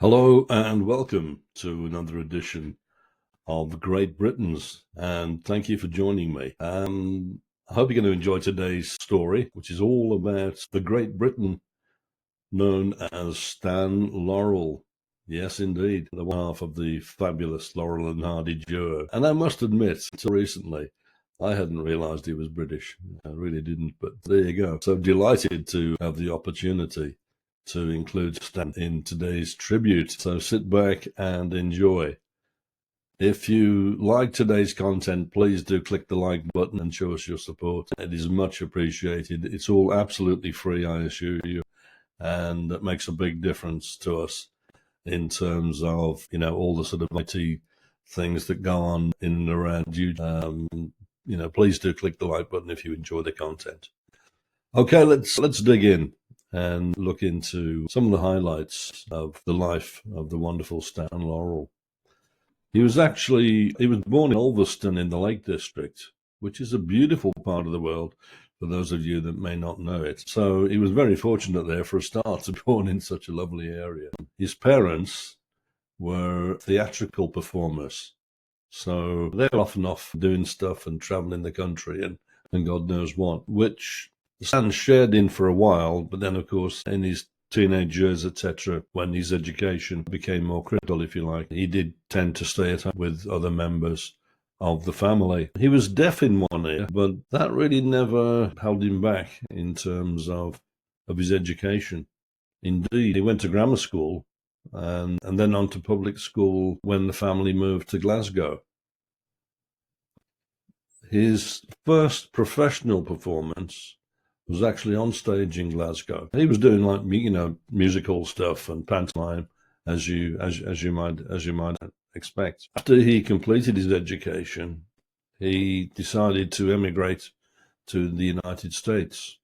Hello and welcome to another edition of Great Britons, and thank you for joining me. I hope you're going to enjoy today's story, which is all about the Great Britain known as Stan Laurel. Yes, indeed, the one half of the fabulous Laurel and Hardy duo. And I must admit, until recently, I hadn't realised he was British. I really didn't, but there you go. So delighted to have the opportunity to include Stan in today's tribute. So sit back and enjoy. If you like today's content, please do click the like button and show us your support. It is much appreciated. It's all absolutely free, I assure you, and it makes a big difference to us in terms of, all the sort of IT things that go on in and around you. Please do click the like button if you enjoy the content. Okay, let's dig in and look into some of the highlights of the life of the wonderful Stan Laurel. He was born in Ulverston in the Lake District, which is a beautiful part of the world for those of you that may not know it. So he was very fortunate there for a start to be born in such a lovely area. His parents were theatrical performers. So they're often off doing stuff and traveling the country and God knows what, which Stan shared in for a while, but then, of course, in his teenage years, etc., when his education became more critical, if you like, he did tend to stay at home with other members of the family. He was deaf in one ear, but that really never held him back in terms of his education. Indeed, he went to grammar school and then on to public school when the family moved to Glasgow. His first professional performance was actually on stage in Glasgow. He was doing like musical stuff and pantomime, as you might expect. After he completed his education, he decided to emigrate to the United States.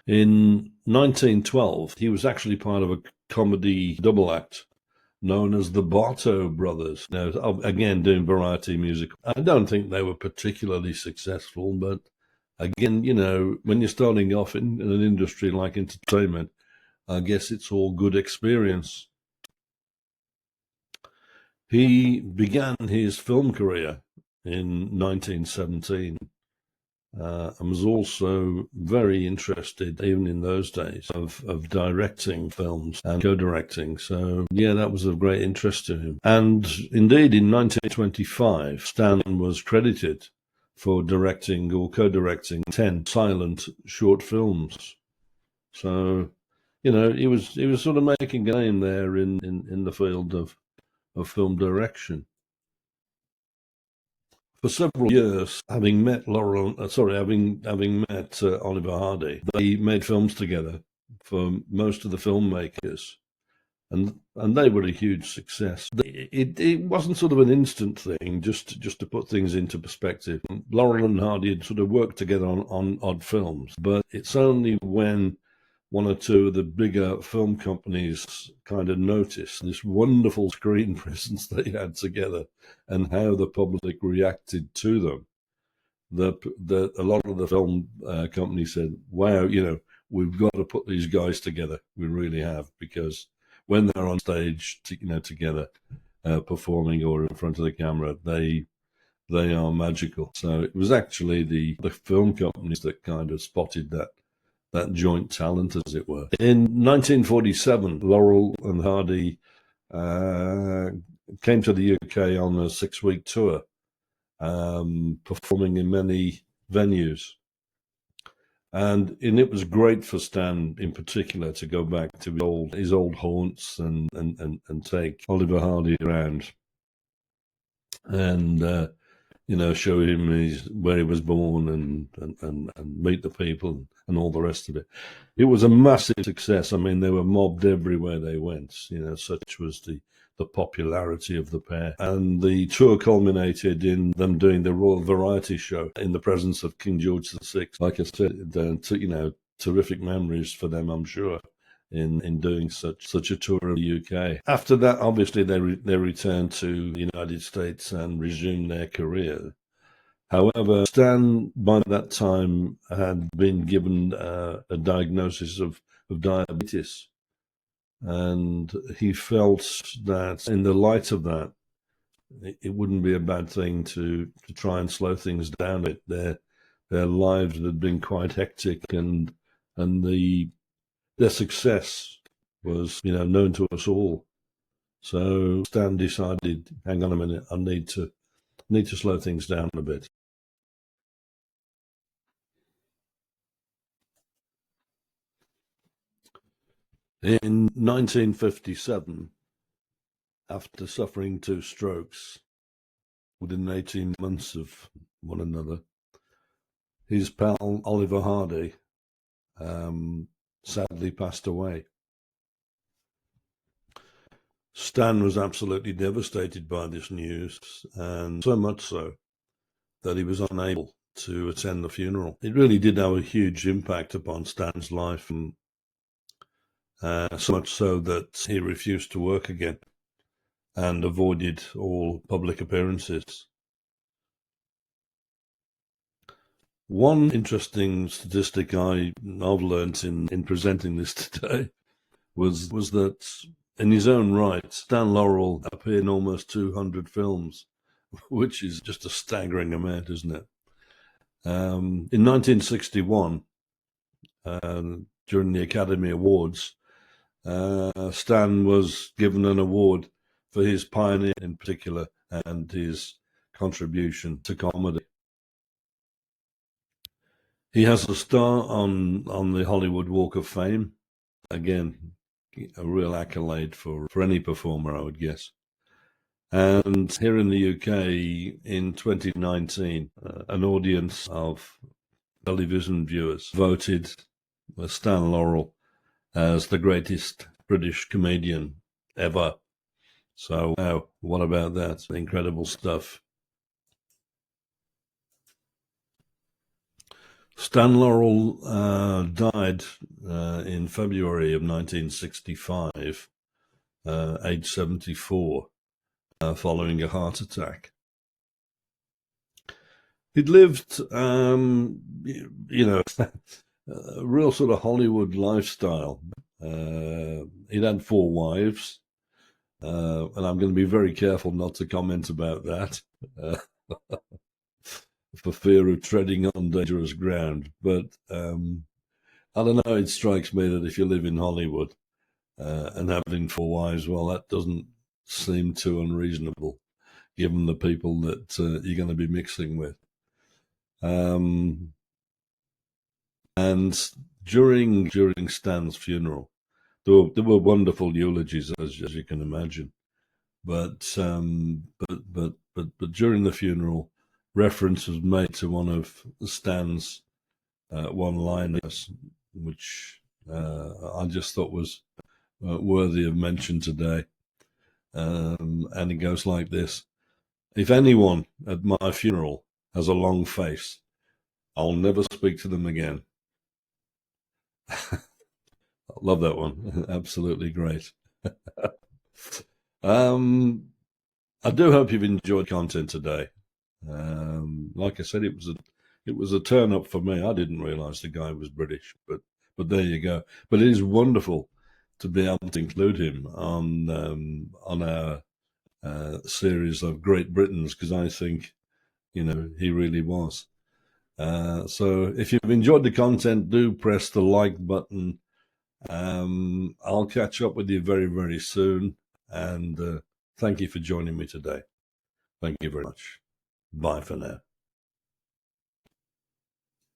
In 1912, he was actually part of a comedy double act known as the Bartow Brothers. Now, again, doing variety music. I don't think they were particularly successful, but again, when you're starting off in an industry like entertainment, I guess it's all good experience. He began his film career in 1917. And was also very interested, even in those days, of directing films and co-directing. So, yeah, that was of great interest to him. And indeed, in 1925, Stan was credited for directing or co-directing 10 silent short films. So, he was sort of making a name there in the field of film direction. For several years, having met Oliver Hardy, they made films together for most of the filmmakers, and they were a huge success. It wasn't sort of an instant thing, just to put things into perspective. Laurel and Hardy had sort of worked together on odd films, but it's only when one or two of the bigger film companies kind of noticed this wonderful screen presence they had together and how the public reacted to them. A lot of the film companies said, "Wow, we've got to put these guys together. We really have, because when they're on stage, together, performing or in front of the camera, they are magical." So it was actually the film companies that kind of spotted that joint talent, as it were. In 1947, Laurel and Hardy came to the UK on a 6-week tour, performing in many venues. And it was great for Stan, in particular, to go back to his old haunts and take Oliver Hardy around and show him where he was born and meet the people and all the rest of it. It was a massive success. I mean, they were mobbed everywhere they went. Such was the popularity of the pair. And the tour culminated in them doing the Royal Variety Show in the presence of King George VI. Like I said, terrific memories for them, I'm sure, in doing such a tour of the UK. After that, obviously, they returned to the United States and resumed their career. However, Stan, by that time, had been given a diagnosis of diabetes. and he felt that in the light of that, it wouldn't be a bad thing to try and slow things down. Their lives had been quite hectic, and their success was, known to us all. So Stan decided, hang on a minute, I need to slow things down a bit. In 1957, after suffering 2 strokes within 18 months of one another, his pal Oliver Hardy sadly passed away. Stan was absolutely devastated by this news, and so much so that he was unable to attend the funeral. It really did have a huge impact upon Stan's life, and so much so that he refused to work again and avoided all public appearances. One interesting statistic I've learnt in presenting this today was that in his own right, Stan Laurel appeared in almost 200 films, which is just a staggering amount, isn't it? In 1961, during the Academy Awards, Stan was given an award for his pioneer in particular and his contribution to comedy. He has a star on the Hollywood Walk of Fame. Again, a real accolade for any performer, I would guess. And here in the UK in 2019, an audience of television viewers voted Stan Laurel as the greatest British comedian ever. So, wow, what about that? Incredible stuff. Stan Laurel died in February of 1965, age 74, following a heart attack. He'd lived, a real sort of Hollywood lifestyle. He'd had 4 wives, and I'm going to be very careful not to comment about that. For fear of treading on dangerous ground. But I don't know, it strikes me that if you live in Hollywood and having 4 wives, well, that doesn't seem too unreasonable, given the people that you're going to be mixing with. And during Stan's funeral, there were wonderful eulogies, as you can imagine. But during the funeral, reference was made to one of Stan's one-liners, which I just thought was worthy of mention today. And it goes like this: if anyone at my funeral has a long face, I'll never speak to them again. I love that one. Absolutely great. I do hope you've enjoyed content today. Like I said, it was a turn up for me. I didn't realise the guy was British, but there you go. But it is wonderful to be able to include him on our series of Great Britons, because I think he really was. So if you've enjoyed the content, do press the like button. I'll catch up with you very, very soon, and thank you for joining me today. Thank you very much. Bye for now.